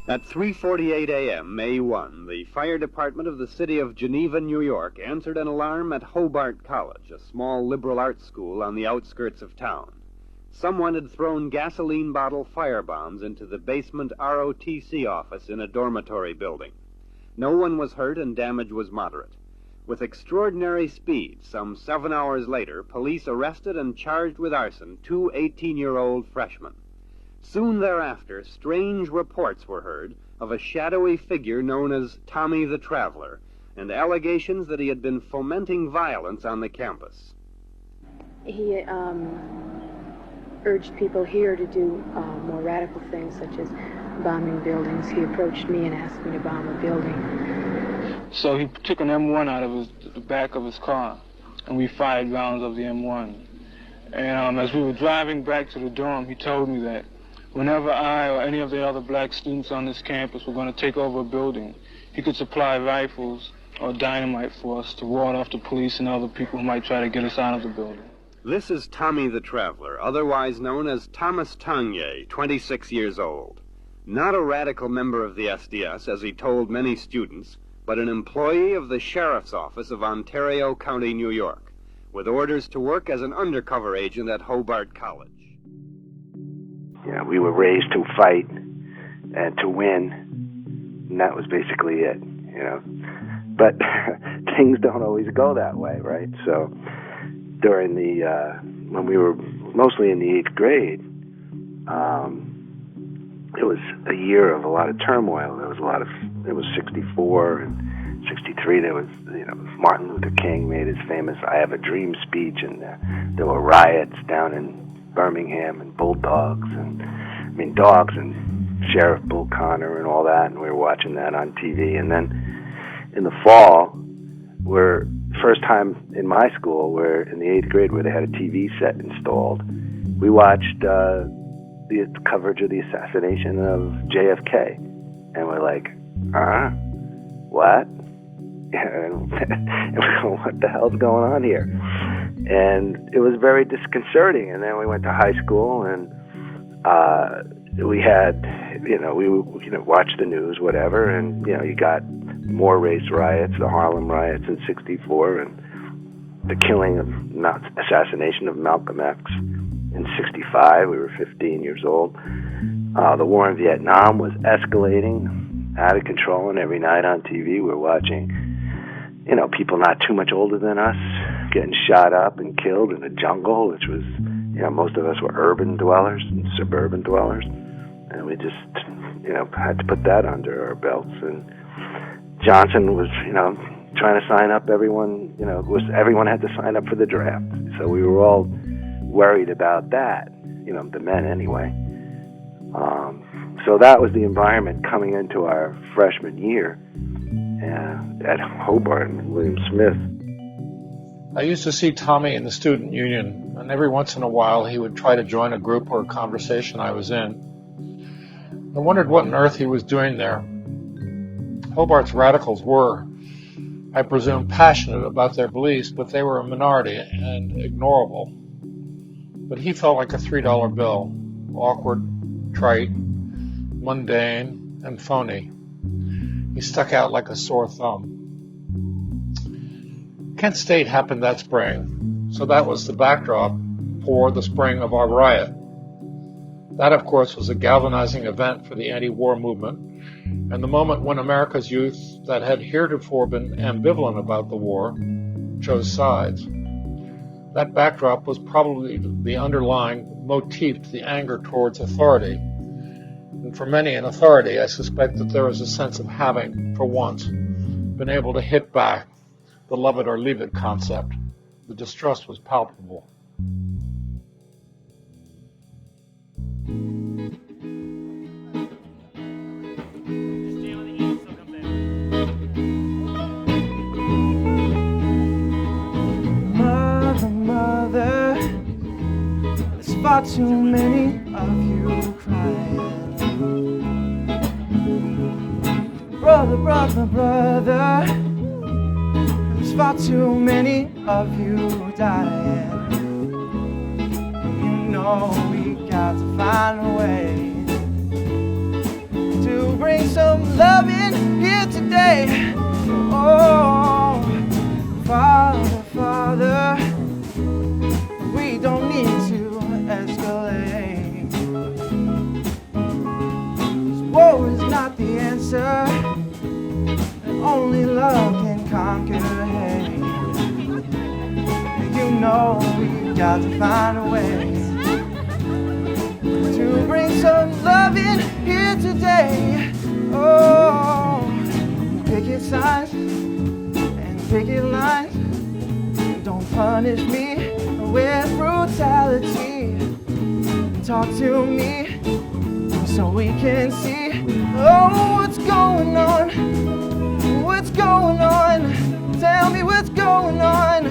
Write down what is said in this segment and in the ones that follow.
At 3:48 a.m., May 1, the fire department of the city of Geneva, New York, answered an alarm at Hobart College, a small liberal arts school on the outskirts of town. Someone had thrown gasoline bottle firebombs into the basement ROTC office in a dormitory building. No one was hurt and damage was moderate. With extraordinary speed, some 7 hours later, police arrested and charged with arson 2 18-year-old freshmen. Soon thereafter, strange reports were heard of a shadowy figure known as Tommy the Traveler, and allegations that he had been fomenting violence on the campus. He urged people here to do more radical things, such as bombing buildings. He approached me and asked me to bomb a building. So he took an M1 out of the back of his car, and we fired rounds of the M1. And as we were driving back to the dorm, he told me that whenever I or any of the other black students on this campus were going to take over a building, he could supply rifles or dynamite for us to ward off the police and other people who might try to get us out of the building. This is Tommy the Traveler, otherwise known as Thomas Tonye, 26 years old. Not a radical member of the SDS, as he told many students, but an employee of the Sheriff's Office of Ontario County, New York, with orders to work as an undercover agent at Hobart College. Yeah, we were raised to fight and to win, and that was basically it, you know. But things don't always go that way, right? So during when we were mostly in the 8th grade, it was a year of a lot of turmoil. It was 64 and 63. There was, Martin Luther King made his famous "I Have a Dream" speech, and there were riots down in Birmingham, and bulldogs, and dogs, and Sheriff Bull Connor and all that, and we were watching that on TV. And then in the fall, first time in my school, where in the 8th grade, where they had a TV set installed, we watched the coverage of the assassination of JFK, and we're like, what? And we're going, what the hell's going on here? And it was very disconcerting. And then we went to high school, and we had, we watched the news, whatever, and you got more race riots, the Harlem riots in '64, and the assassination of Malcolm X in '65. We were 15 years old. The war in Vietnam was escalating out of control, and every night on TV we were watching, people not too much older than us getting shot up and killed in the jungle, which was, most of us were urban dwellers and suburban dwellers, and we just, had to put that under our belts. And Johnson was, trying to sign up everyone, everyone had to sign up for the draft. So we were all worried about that, the men anyway. So that was the environment coming into our freshman year at Hobart and William Smith. I used to see Tommy in the student union, and every once in a while he would try to join a group or a conversation I was in. I wondered what on earth he was doing there. Hobart's radicals were, I presume, passionate about their beliefs, but they were a minority and ignorable. But he felt like a $3 bill, awkward, trite, mundane, and phony. He stuck out like a sore thumb. Kent State happened that spring, so that was the backdrop for the spring of our riot. That, of course, was a galvanizing event for the anti-war movement, and the moment when America's youth that had heretofore been ambivalent about the war chose sides. That backdrop was probably the underlying motif to the anger towards authority. And for many in authority, I suspect that there was a sense of having, for once, been able to hit back the love it or leave it concept. The distrust was palpable. Mother, there's far too many of you crying. Brother, there's far too many of you dying. We got to find a way to bring some loving here today. Oh, Father, Father, we don't need to escalate. 'Cause war is not the answer, and only love can conquer hate. You know we've got to find a way to bring some love in here today. Oh, picket signs and picket lines, don't punish me with brutality. Talk to me so we can see, oh, what's going on? What's going on? Tell me what's going on.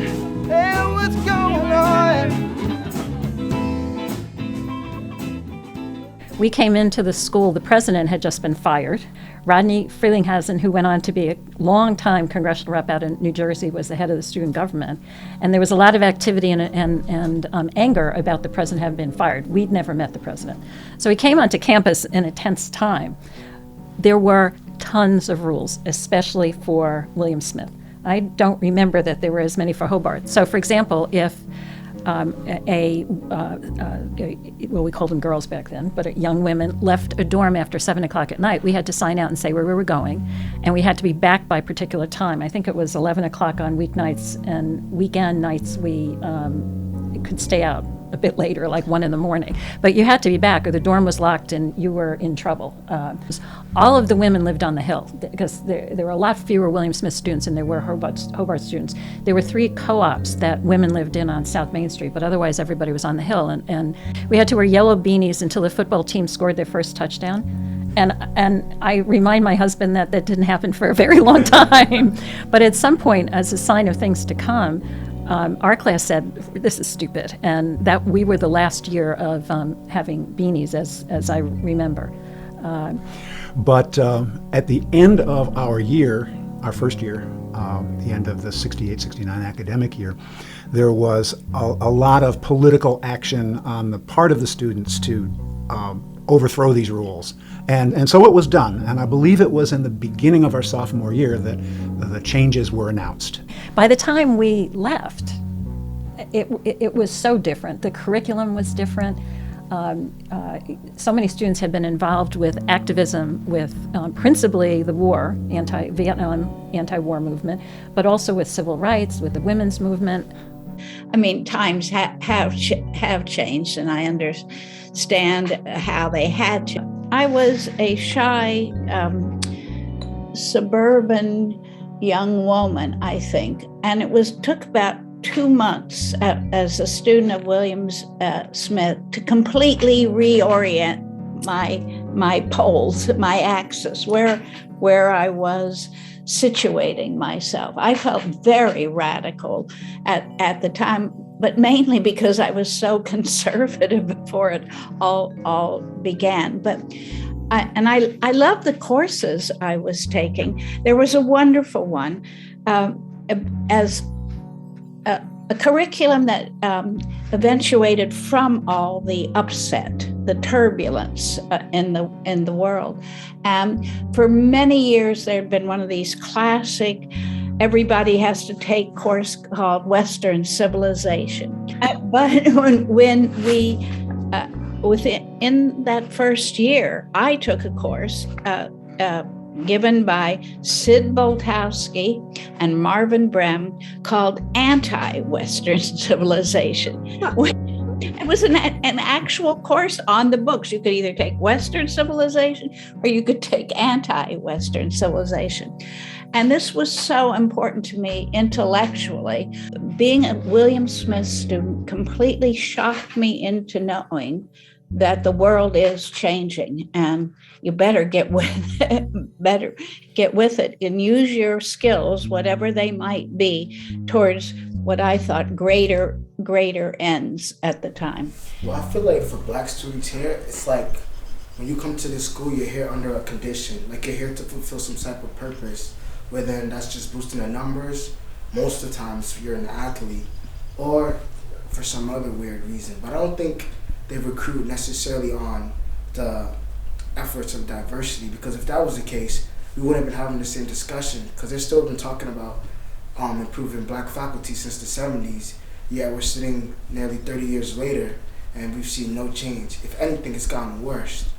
Hey, what's going on? We came into the school, the president had just been fired. Rodney Frelinghuysen, who went on to be a long-time congressional rep out in New Jersey, was the head of the student government. And there was a lot of activity and anger about the president having been fired. We'd never met the president. So he came onto campus in a tense time. There were tons of rules, especially for William Smith. I don't remember that there were as many for Hobart. So, for example, if we called them girls back then, but young women left a dorm after 7 o'clock at night, we had to sign out and say where we were going, and we had to be back by a particular time. I think it was 11 o'clock on weeknights, and weekend nights we could stay out a bit later, like 1 in the morning. But you had to be back or the dorm was locked and you were in trouble. All of the women lived on the Hill because there were a lot fewer William Smith students than there were Hobart students. There were 3 co-ops that women lived in on South Main Street, but otherwise everybody was on the Hill. And we had to wear yellow beanies until the football team scored their first touchdown. And I remind my husband that didn't happen for a very long time. But at some point, as a sign of things to come, our class said, this is stupid, and that we were the last year of having beanies, as I remember. But at the end of our year, our first year, the end of the 68-69 academic year, there was a lot of political action on the part of the students to overthrow these rules. And so it was done, and I believe it was in the beginning of our sophomore year that the changes were announced. By the time we left, it was so different. The curriculum was different. So many students had been involved with activism, with principally the war, Vietnam anti-war movement, but also with civil rights, with the women's movement. I mean, times have changed, and I understand how they had to. I was a shy, suburban young woman, I think, and it took about 2 months as a student of William Smith to completely reorient my poles, my axis, where I was situating myself. I felt very radical at the time, but mainly because I was so conservative before it all began. But I loved the courses I was taking. There was a wonderful one as a curriculum that eventuated from all the upset, the turbulence in the world. For many years, there had been one of these classic, everybody has to take course called Western Civilization. But when we, within that first year, I took a course given by Sid Boltowski and Marvin Brehm called Anti-Western Civilization. It was an actual course on the books. You could either take Western civilization or you could take anti-Western civilization. And this was so important to me intellectually. Being a William Smith student completely shocked me into knowing that the world is changing and you better get with it and use your skills, whatever they might be, towards what I thought greater ends at the time. Well, I feel like for Black students here, it's like when you come to this school, you're here under a condition, like you're here to fulfill some type of purpose, whether that's just boosting the numbers, most of the times you're an athlete, or for some other weird reason. But I don't think they recruit necessarily on the efforts of diversity, because if that was the case, we wouldn't have been having the same discussion, because they've still been talking about improving black faculty since the 70s, yet we're sitting nearly 30 years later and we've seen no change. If anything, it's gotten worse.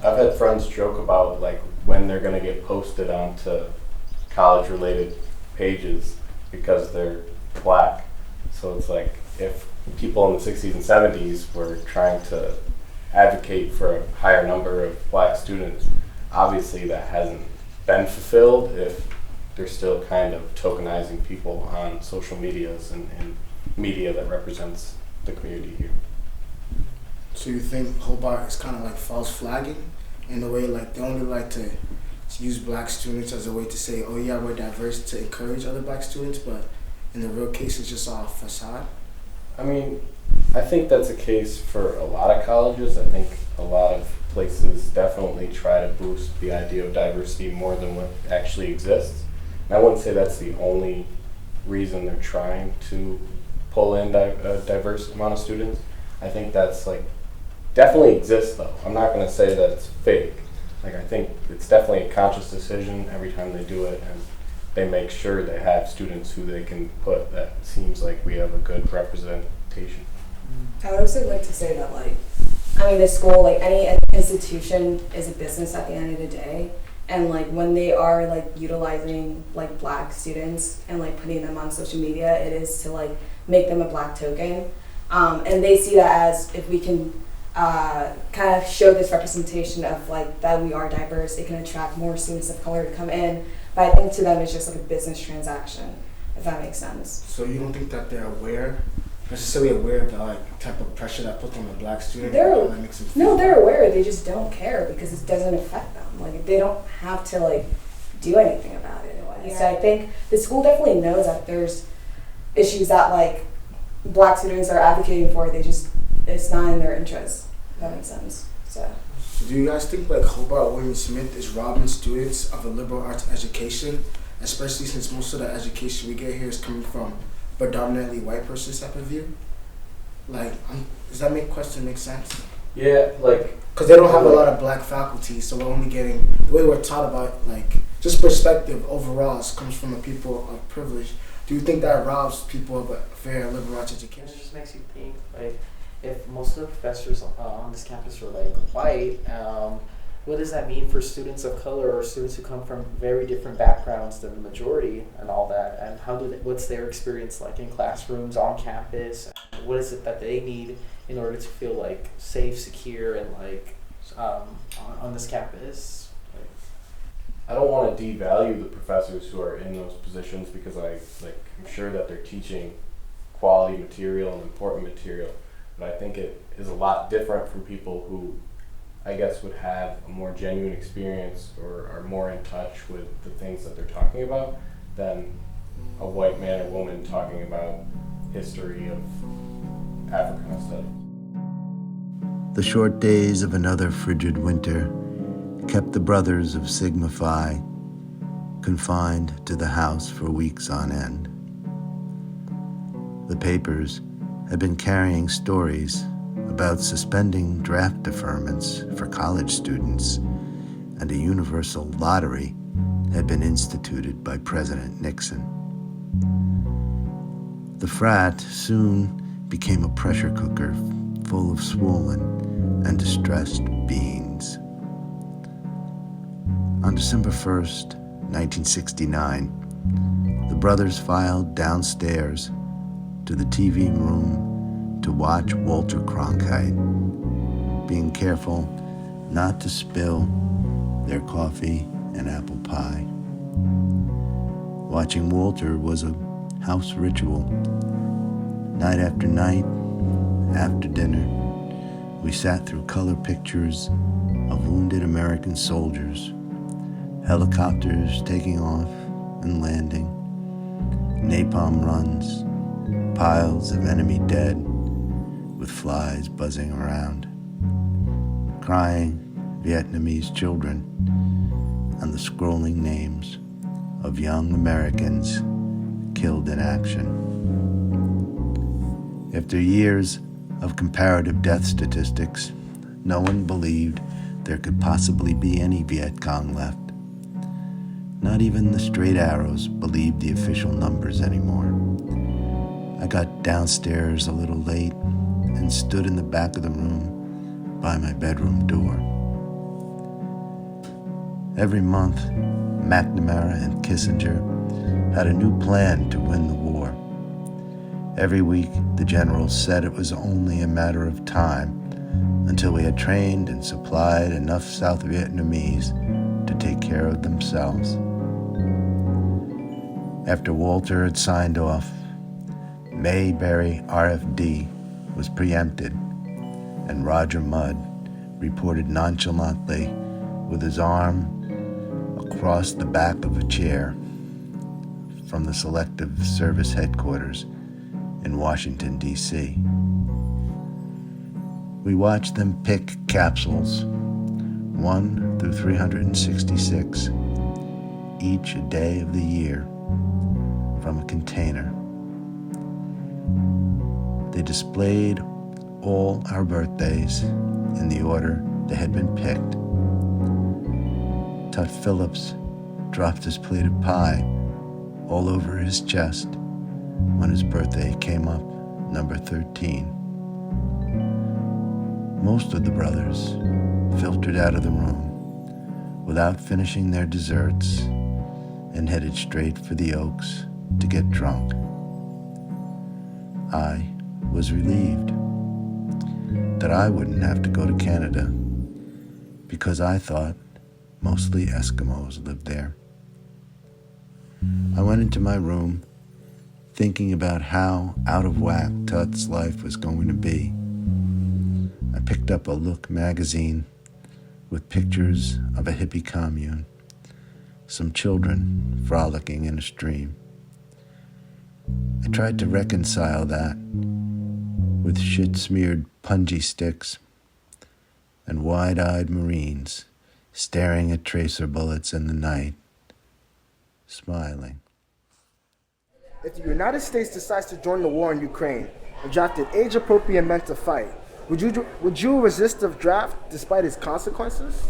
I've had friends joke about like when they're going to get posted onto college-related pages because they're black. So it's like if people in the 60s and 70s were trying to advocate for a higher number of black students, obviously that hasn't been fulfilled if they're still kind of tokenizing people on social medias and media that represents the community here. So you think Hobart is kind of like false flagging in a way, like they only like to use black students as a way to say, oh yeah, we're diverse, to encourage other black students, but in the real case it's just all facade? I mean, I think that's a case for a lot of colleges. I think a lot of places definitely try to boost the idea of diversity more than what actually exists. And I wouldn't say that's the only reason they're trying to pull in a diverse amount of students. I think that's like definitely exists though. I'm not going to say that it's fake. Like I think it's definitely a conscious decision every time they do it, and they make sure they have students who they can put that seems like we have a good representation. I would also like to say that, like, I mean, the school, like any institution is a business at the end of the day. And like when they are like utilizing like black students and like putting them on social media, it is to like make them a black token. And they see that as if we can kind of show this representation of like that we are diverse, it can attract more students of color to come in. But I think to them it's just like a business transaction, if that makes sense. So you don't think that they're aware, necessarily aware of the like type of pressure that puts on the black student? They're aware, they just don't care because it doesn't affect them. Like they don't have to like do anything about it in a way. Yeah. So I think the school definitely knows that there's issues that like black students are advocating for, it's not in their interest. If that makes sense. So do you guys think like Hobart William Smith is robbing students of a liberal arts education, especially since most of the education we get here is coming from predominantly white person's type of view? Like, does that question make sense? Yeah, like, because they don't have a lot of black faculty, so we're only getting, the way we're taught about like just perspective overall comes from the people of privilege. Do you think that robs people of a fair liberal arts education? It just makes you think, like, if most of the professors on this campus are like white, what does that mean for students of color or students who come from very different backgrounds than the majority and all that? And what's their experience like in classrooms, on campus? What is it that they need in order to feel like safe, secure, and like on this campus? Like, I don't want to devalue the professors who are in those positions because I'm sure that they're teaching quality material and important material. But I think it is a lot different from people who, I guess, would have a more genuine experience or are more in touch with the things that they're talking about than a white man or woman talking about history of Africana studies. The short days of another frigid winter kept the brothers of Sigma Phi confined to the house for weeks on end. The papers had been carrying stories about suspending draft deferments for college students, and a universal lottery had been instituted by President Nixon. The frat soon became a pressure cooker full of swollen and distressed beings. On December 1st, 1969, the brothers filed downstairs to the TV room to watch Walter Cronkite, being careful not to spill their coffee and apple pie. Watching Walter was a house ritual. Night after night, after dinner, we sat through color pictures of wounded American soldiers, helicopters taking off and landing, napalm runs, piles of enemy dead with flies buzzing around, crying Vietnamese children, and the scrolling names of young Americans killed in action. After years of comparative death statistics, no one believed there could possibly be any Viet Cong left. Not even the straight arrows believed the official numbers anymore. I got downstairs a little late and stood in the back of the room by my bedroom door. Every month, McNamara and Kissinger had a new plan to win the war. Every week, the generals said it was only a matter of time until we had trained and supplied enough South Vietnamese to take care of themselves. After Walter had signed off, Mayberry RFD was preempted, and Roger Mudd reported nonchalantly with his arm across the back of a chair from the Selective Service headquarters in Washington, D.C. We watched them pick capsules, 1 through 366, each a day of the year, from a container. They displayed all our birthdays in the order they had been picked. Tut Phillips dropped his plate of pie all over his chest when his birthday came up, number 13. Most of the brothers filtered out of the room without finishing their desserts and headed straight for the Oaks to get drunk. I was relieved that I wouldn't have to go to Canada because I thought mostly Eskimos lived there. I went into my room thinking about how out of whack Tut's life was going to be. I picked up a Look magazine with pictures of a hippie commune, some children frolicking in a stream. I tried to reconcile that with shit-smeared punji sticks and wide-eyed Marines staring at tracer bullets in the night, smiling. If the United States decides to join the war in Ukraine and drafted age-appropriate men to fight, would you resist the draft despite its consequences?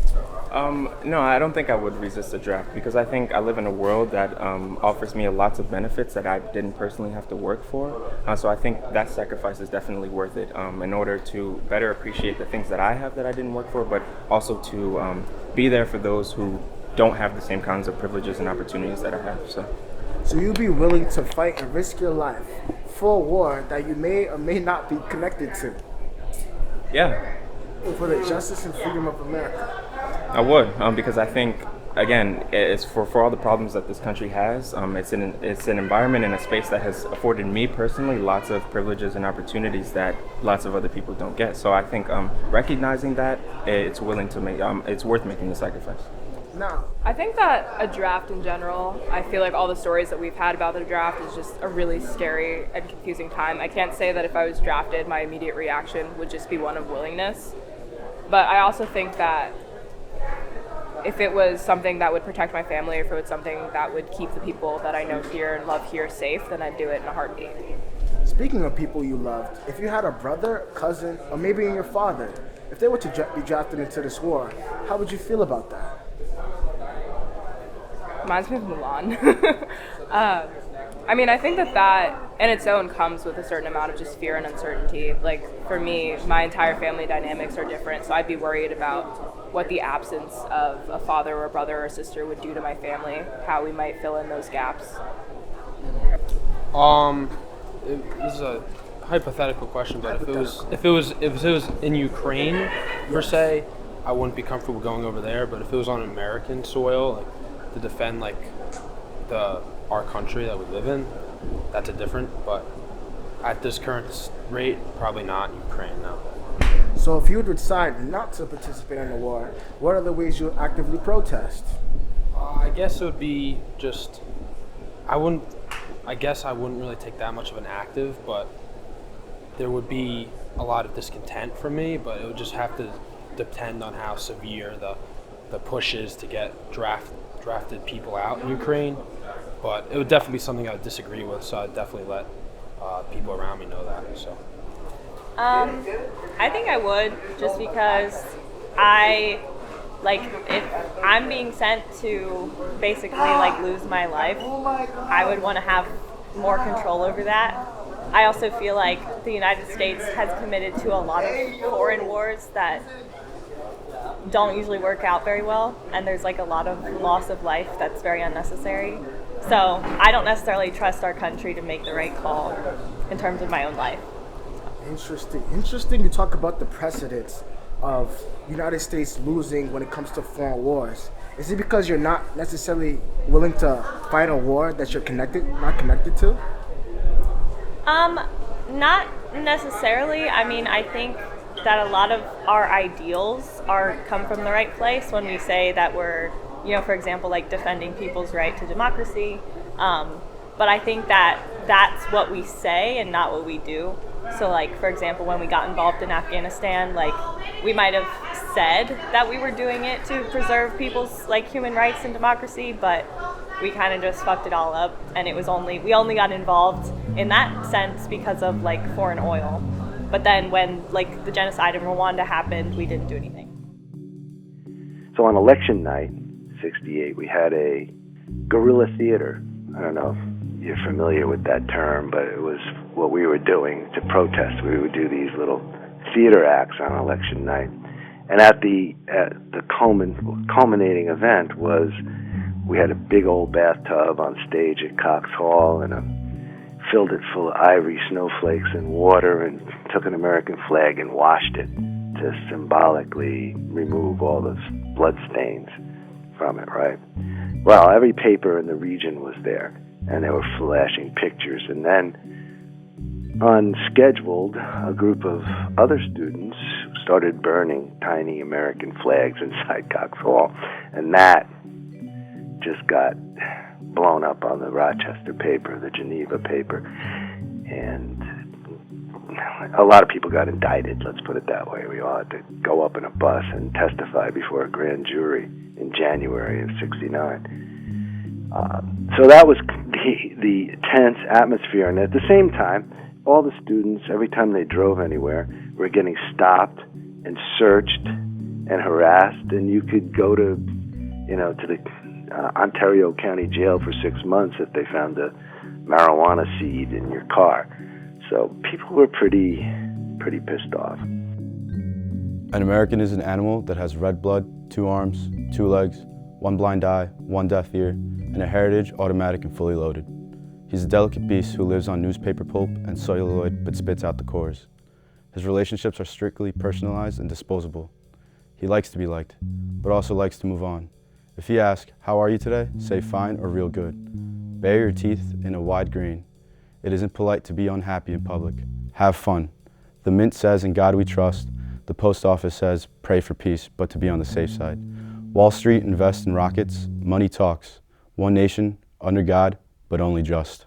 No, I don't think I would resist the draft because I think I live in a world that offers me lots of benefits that I didn't personally have to work for. So I think that sacrifice is definitely worth it in order to better appreciate the things that I have that I didn't work for, but also to be there for those who don't have the same kinds of privileges and opportunities that I have. So you'd be willing to fight and risk your life for a war that you may or may not be connected to? Yeah. For the justice and freedom of America. I would, because I think, again, it's for all the problems that this country has. It's an environment and a space that has afforded me personally lots of privileges and opportunities that lots of other people don't get. So I think recognizing that, it's worth making the sacrifice. No. I think that a draft in general, I feel like all the stories that we've had about the draft is just a really scary and confusing time. I can't say that if I was drafted, my immediate reaction would just be one of willingness. But I also think that if it was something that would protect my family, or if it was something that would keep the people that I know here and love here safe, then I'd do it in a heartbeat. Speaking of people you loved, if you had a brother, cousin, or maybe your father, if they were to be drafted into this war, how would you feel about that? Reminds me of Mulan. I mean, I think that in its own comes with a certain amount of just fear and uncertainty. Like, for me, my entire family dynamics are different, so I'd be worried about what the absence of a father or a brother or sister would do to my family, how we might fill in those gaps. This is a hypothetical question, but if it was in Ukraine per se, I wouldn't be comfortable going over there. But if it was on American soil, like to defend like our country that we live in, that's a different. But at this current rate, probably not Ukraine now. So if you would decide not to participate in the war, what are the ways you actively protest? I guess it would be just, I wouldn't really take that much of an active, but there would be a lot of discontent from me, but it would just have to depend on how severe the push is to get drafted people out in Ukraine. But it would definitely be something I would disagree with, so I'd definitely let people around me know that. So. I think I would, just because I Like, if I'm being sent to basically, like, lose my life, I would want to have more control over that. I also feel like the United States has committed to a lot of foreign wars that don't usually work out very well, and there's like a lot of loss of life that's very unnecessary. So I don't necessarily trust our country to make the right call in terms of my own life. Interesting you talk about the precedents of United States losing when it comes to foreign wars. Is it because you're not necessarily willing to fight a war that you're not connected to? Not necessarily. I mean, I think that a lot of our ideals come from the right place when we say that we're, for example, like defending people's right to democracy. But I think that that's what we say and not what we do. So, like, for example, when we got involved in Afghanistan, like, we might have said that we were doing it to preserve people's, like, human rights and democracy, but we kind of just fucked it all up, and we only got involved in that sense because of, like, foreign oil. But then when, like, the genocide in Rwanda happened, we didn't do anything. So on election night, 68, we had a guerrilla theater. I don't know if you're familiar with that term, but it was what we were doing to protest. We would do these little theater acts on election night. And at the culminating event was we had a big old bathtub on stage at Cox Hall and filled it full of ivory snowflakes and water and took an American flag and washed it to symbolically remove all those blood stains from it, right? Well, every paper in the region was there, and they were flashing pictures. And then, unscheduled, a group of other students started burning tiny American flags inside Cox Hall, and that just got blown up on the Rochester paper, the Geneva paper, and a lot of people got indicted, let's put it that way. We all had to go up in a bus and testify before a grand jury in January of 69. So that was the tense atmosphere, and at the same time, all the students, every time they drove anywhere, were getting stopped and searched and harassed, and you could go to the Ontario County Jail for 6 months if they found a marijuana seed in your car. So people were pretty pissed off. An American is an animal that has red blood, 2 arms, 2 legs, 1 blind eye, 1 deaf ear, and a heritage automatic and fully loaded. He's a delicate beast who lives on newspaper pulp and celluloid but spits out the cores. His relationships are strictly personalized and disposable. He likes to be liked, but also likes to move on. If he asks, "How are you today?" say fine or real good. Bare your teeth in a wide grin. It isn't polite to be unhappy in public. Have fun. The Mint says, "In God we trust." The post office says, "Pray for peace, but to be on the safe side." Wall Street invests in rockets. Money talks. One nation, under God, but only just.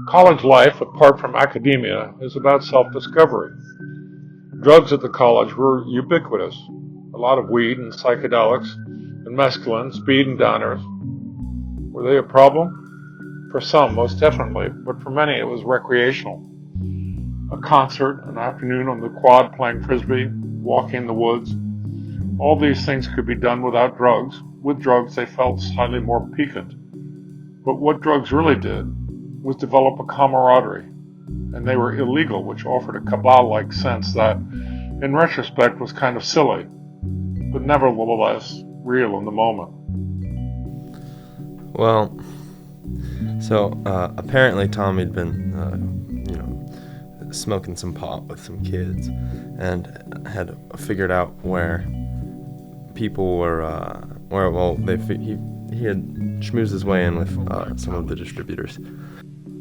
College life, apart from academia, is about self-discovery. Drugs at the college were ubiquitous. A lot of weed and psychedelics and mescaline, speed and downers. Were they a problem? For some, most definitely, but for many it was recreational. A concert, an afternoon on the quad playing frisbee, walking in the woods. All these things could be done without drugs. With drugs, they felt slightly more piquant. But what drugs really did was develop a camaraderie, and they were illegal, which offered a cabal-like sense that, in retrospect, was kind of silly, but nevertheless real in the moment. Well, so apparently Tommy'd been, smoking some pot with some kids, and had figured out where people were, he had schmoozed his way in with some of the distributors.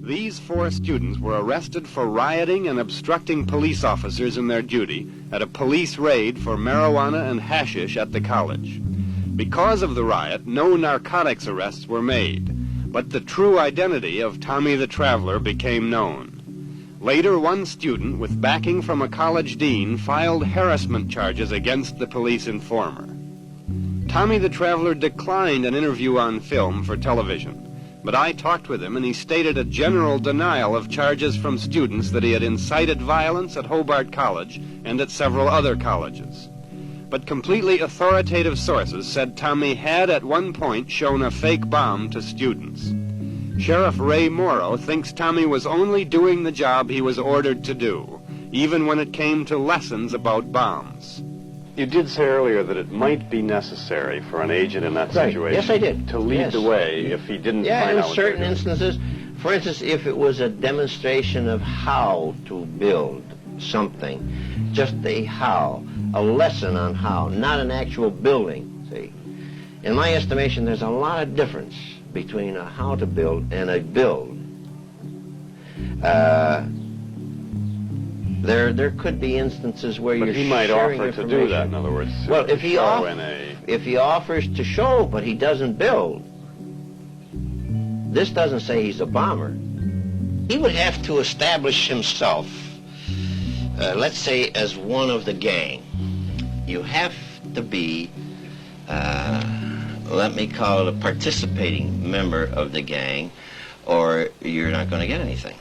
These 4 students were arrested for rioting and obstructing police officers in their duty at a police raid for marijuana and hashish at the college. Because of the riot, no narcotics arrests were made, but the true identity of Tommy the Traveler became known. Later, one student, with backing from a college dean, filed harassment charges against the police informer. Tommy the Traveler declined an interview on film for television, but I talked with him and he stated a general denial of charges from students that he had incited violence at Hobart College and at several other colleges. But completely authoritative sources said Tommy had at one point shown a fake bomb to students. Sheriff Ray Morrow thinks Tommy was only doing the job he was ordered to do, even when it came to lessons about bombs. You did say earlier that it might be necessary for an agent in that situation. Yes, I did. To lead the way if he didn't find out in what certain they were doing. instances. For instance, if it was a demonstration of how to build something, just a how, a lesson on how, not an actual building, see. In my estimation, there's a lot of difference between a how to build and a build. There could be instances where But you're he might sharing offer to information. do that, in other words. Well, to if he offers to show, but he doesn't build, this doesn't say he's a bomber. He would have to establish himself, let's say, as one of the gang. You have to be, let me call it a participating member of the gang, or you're not going to get anything.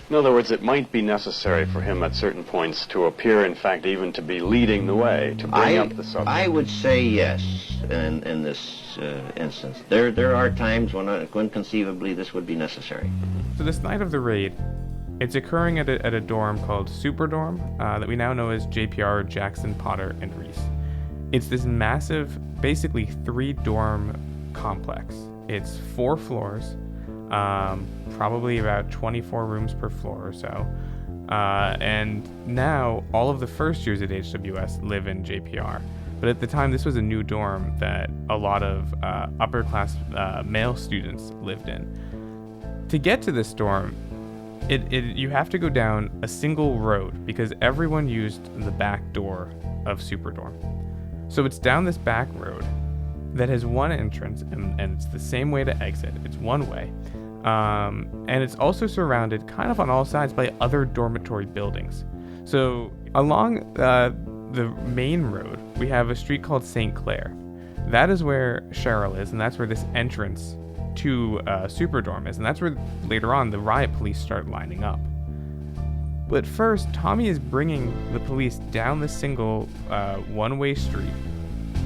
In other words, it might be necessary for him at certain points to appear, in fact, even to be leading the way, to bring up the subject. I would say yes in this instance. There are times when conceivably this would be necessary. So this night of the raid, it's occurring at a dorm called Superdorm that we now know as JPR, Jackson, Potter, and Reese. It's this massive, basically 3-dorm complex. It's 4 floors, probably about 24 rooms per floor or so. And now all of the first years at HWS live in JPR. But at the time, this was a new dorm that a lot of upper-class male students lived in. To get to this dorm, you have to go down a single road because everyone used the back door of Superdorm. So it's down this back road that has one entrance, and it's the same way to exit. It's one way. And it's also surrounded kind of on all sides by other dormitory buildings. So along the main road, we have a street called St. Clair. That is where Cheryl is, and that's where this entrance to Superdorm is, and that's where later on the riot police start lining up. But first, Tommy is bringing the police down the single one-way street,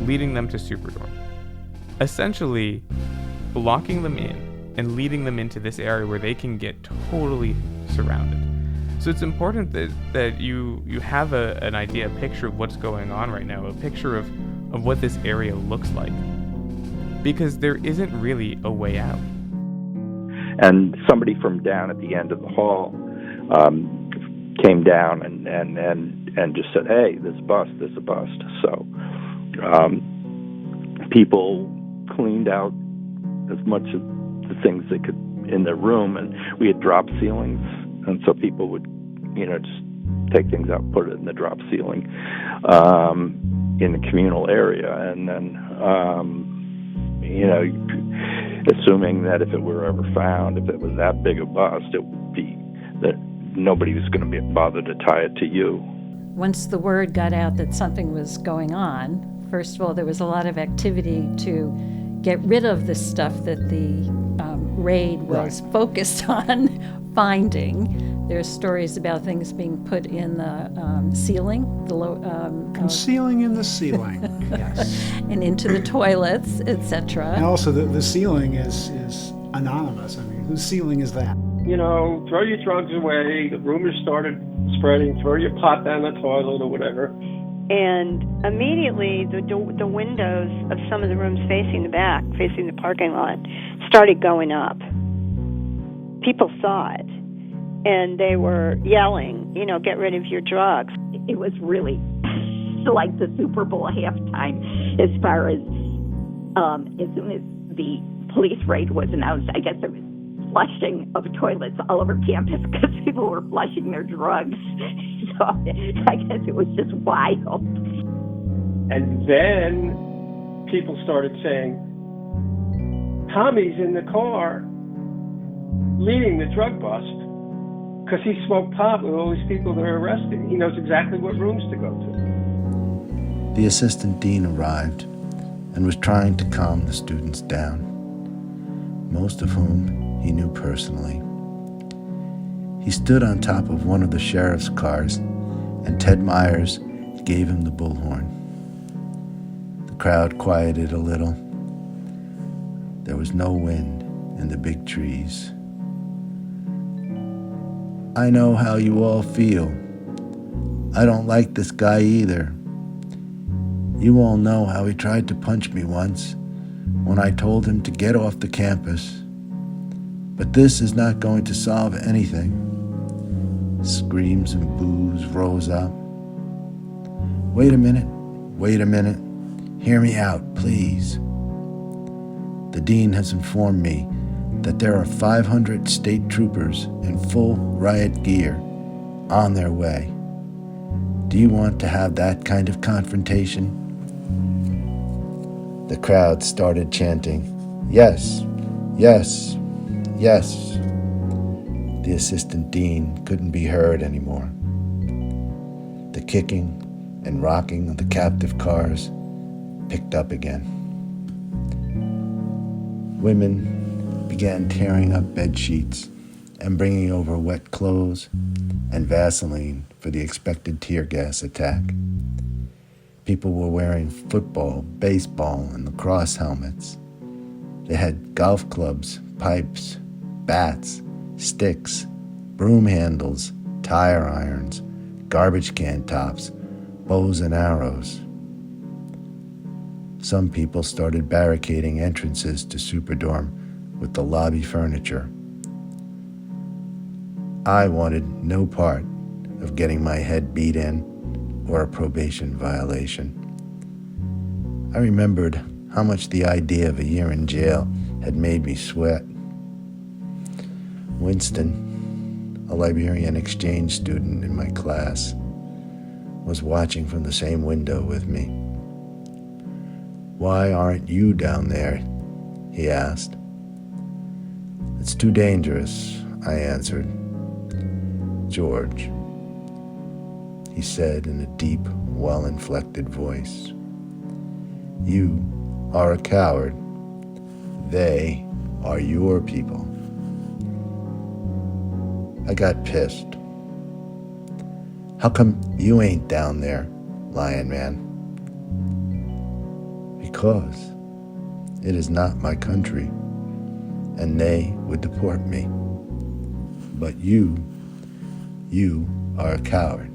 leading them to Superdorm, essentially blocking them in and leading them into this area where they can get totally surrounded. So it's important that you have an idea, a picture of what's going on right now, a picture of what this area looks like, because there isn't really a way out. And somebody from down at the end of the hall came down and just said, "Hey, this is a bust." So people cleaned out as much of the things they could in their room, and we had drop ceilings, and so people would, just take things out, put it in the drop ceiling in the communal area, and then assuming that if it were ever found, if it was that big a bust, it would be that nobody was going to be bothered to tie it to you. Once the word got out that something was going on, first of all, there was a lot of activity to get rid of the stuff that the raid was focused on finding. There's stories about things being put in the ceiling, concealing in the ceiling, yes, and into the toilets, etc. And also, the ceiling is anonymous. I mean, whose ceiling is that? You know, throw your drugs away. The rumors started spreading. Throw your pot down the toilet or whatever. And immediately, the windows of some of the rooms facing the back, facing the parking lot, started going up. People saw it, and they were yelling, you know, get rid of your drugs. It was really like the Super Bowl halftime as far as soon as the police raid was announced, I guess there was flushing of toilets all over campus because people were flushing their drugs. So I guess it was just wild. And then people started saying, Tommy's in the car leading the drug bust because he smoked pot with all these people that are arrested. He knows exactly what rooms to go to. The assistant dean arrived and was trying to calm the students down, most of whom he knew personally. He stood on top of one of the sheriff's cars, and Ted Myers gave him the bullhorn. The crowd quieted a little. There was no wind in the big trees. I know how you all feel. I don't like this guy either. You all know how he tried to punch me once when I told him to get off the campus. But this is not going to solve anything. Screams and boos rose up. Wait a minute. Hear me out, please. The dean has informed me that there are 500 state troopers in full riot gear on their way. Do you want to have that kind of confrontation? The crowd started chanting, yes, yes, yes. The assistant dean couldn't be heard anymore. The kicking and rocking of the captive cars picked up again. Women began tearing up bed sheets and bringing over wet clothes and Vaseline for the expected tear gas attack. People were wearing football, baseball, and lacrosse helmets. They had golf clubs, pipes, bats, sticks, broom handles, tire irons, garbage can tops, bows and arrows. Some people started barricading entrances to Superdorm with the lobby furniture. I wanted no part of getting my head beat in or a probation violation. I remembered how much the idea of a year in jail had made me sweat. Winston, a Liberian exchange student in my class, was watching from the same window with me. Why aren't you down there? He asked. It's too dangerous, I answered. George, he said in a deep, well-inflected voice. You are a coward. They are your people. I got pissed. How come you ain't down there, Lion Man? Because it is not my country, and they would deport me. But you are a coward.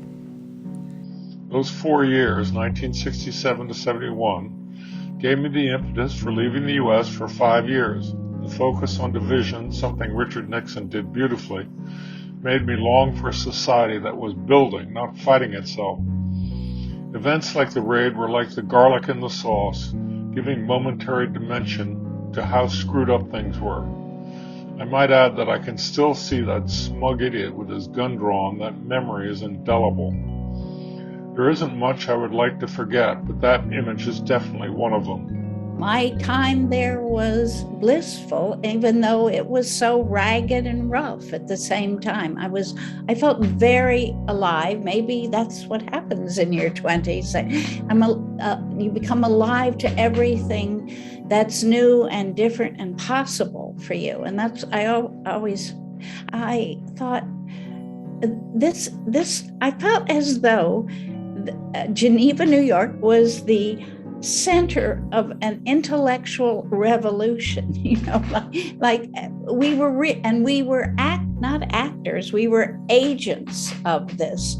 Those 4 years, 1967 to 71, gave me the impetus for leaving the U.S. for 5 years. The focus on division, something Richard Nixon did beautifully, made me long for a society that was building, not fighting itself. Events like the raid were like the garlic in the sauce, giving momentary dimension to how screwed up things were. I might add that I can still see that smug idiot with his gun drawn. That memory is indelible. There isn't much I would like to forget, but that image is definitely one of them. My time there was blissful, even though it was so ragged and rough at the same time. I felt very alive. Maybe that's what happens in your 20s. You become alive to everything that's new and different and possible for you. And that's, I thought I felt as though Geneva, New York was the center of an intellectual revolution, like we were not actors, we were agents of this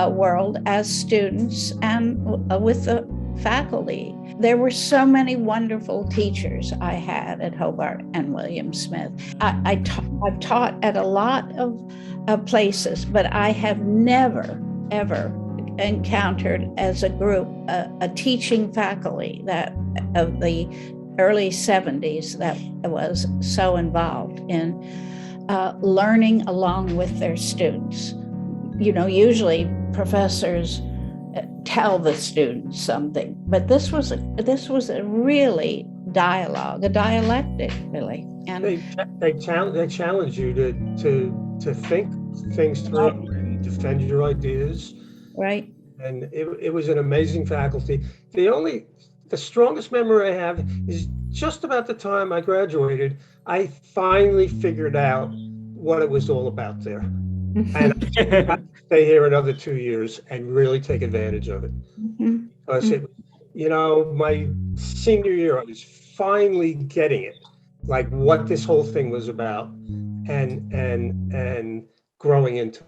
world as students and with the faculty. There were so many wonderful teachers I had at Hobart and William Smith. I've taught at a lot of places, but I have never, ever encountered as a group a teaching faculty that of the early 70s that was so involved in learning along with their students. Usually professors tell the students something, but this was a really dialogue, a dialectic, really. And they challenge you to think things through and defend your ideas. Right. And it was an amazing faculty. The strongest memory I have is just about the time I graduated, I finally figured out what it was all about there. And I stay here another 2 years and really take advantage of it. Because my senior year, I was finally getting it, like what this whole thing was about and growing into